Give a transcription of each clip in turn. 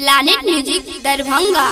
Planet music Darbhanga.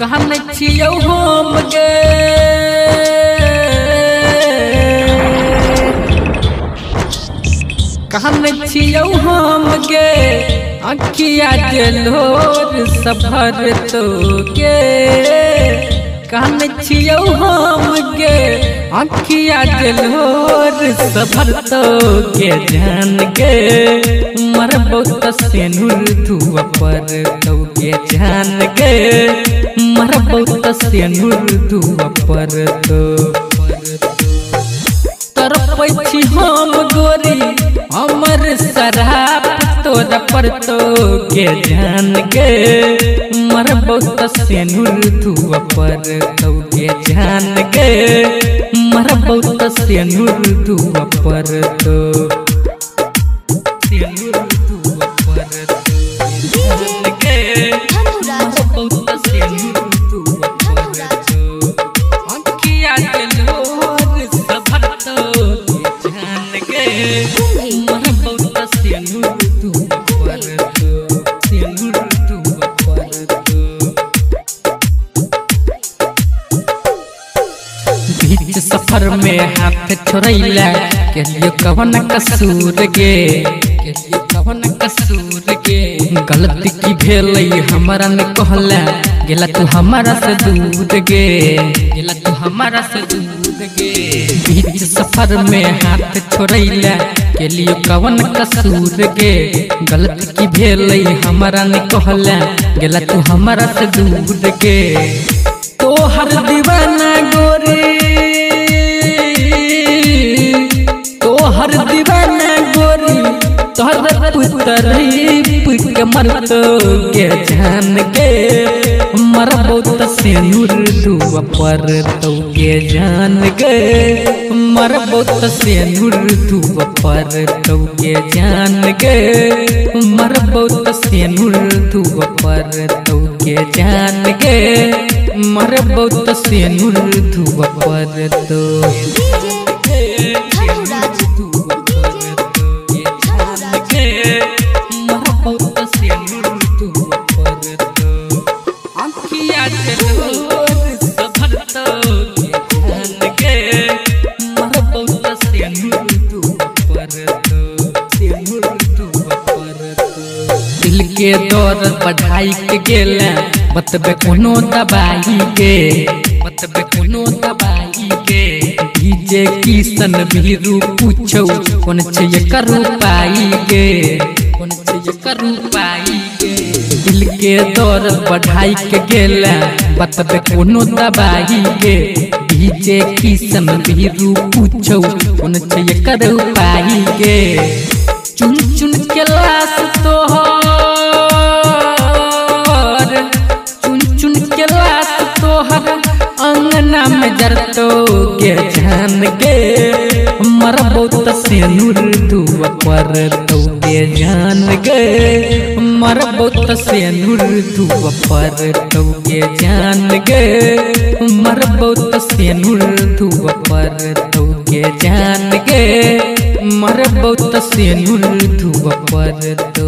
कहने छियौ हम गे कहने छियौ हम गे अखिया जलोर सफर तो गे कहने छियौ हम गे अखिया जलोर सफर तो गे जान गे मरबो तसेनुर धुआ पर तो गे जान गे मरबो तसेनुर धुआ पर तो तरपै छी हम गोरी हमर शराब तोरा पर तो गे जान गे मरबो तसेनुर धुआ पर तो गे जान गे मरबो तसेनुर धुआ पर तो सफर में हाथ छोड़ैला के लिए कवन कसूर गे कवन कसूर गे गलती की भेलै हमरा ने कहला गेला तू हमारा से दूर गे गेला तू हमारा से दूर गे बीच सफर में हाथ छोड़ैला के लिए कवन कसूर गे गलती की भेलै हमरा ने कहला गेला तू हमारा से दूर गे तो हर दीवाना गोरी हर दीवाना गोरी तोहर पुतरी पुत के मरतो गे जान गे मरबो तसेनुर धुआ पर तो गे जान गे मरबो तसेनुर धुआ पर तो गे जान गे मरबो तसेनुर धुआ पर तो गे जान गे मरबो तसेनुर धुआ पर तो दिल के दौर बढ़ाई के गेला बतबे कोनो दबाई के बतबे कोनो दबाई के डीजे किशन भीरू पूछो कौन छे एकर पाई गे कौन छे एकर पाई गे दिल के दौर बढ़ाई के गेला बतबे कोनो दबाई गे डीजे किशन भीरू पूछो कौन छे एकर पाई गे चुन चुन के लाश तोहर चुन चुन के लाश तोहर अंगना में जरतो गे जान गे मरबो तसेनुर धुआ पर तो गे जान गे मरबो तसेनुर धुआ पर तो गे जान गे मरबो तसेनुर धुआ पर तो गे जान गे मरबो तसेनुर धुआ पर तो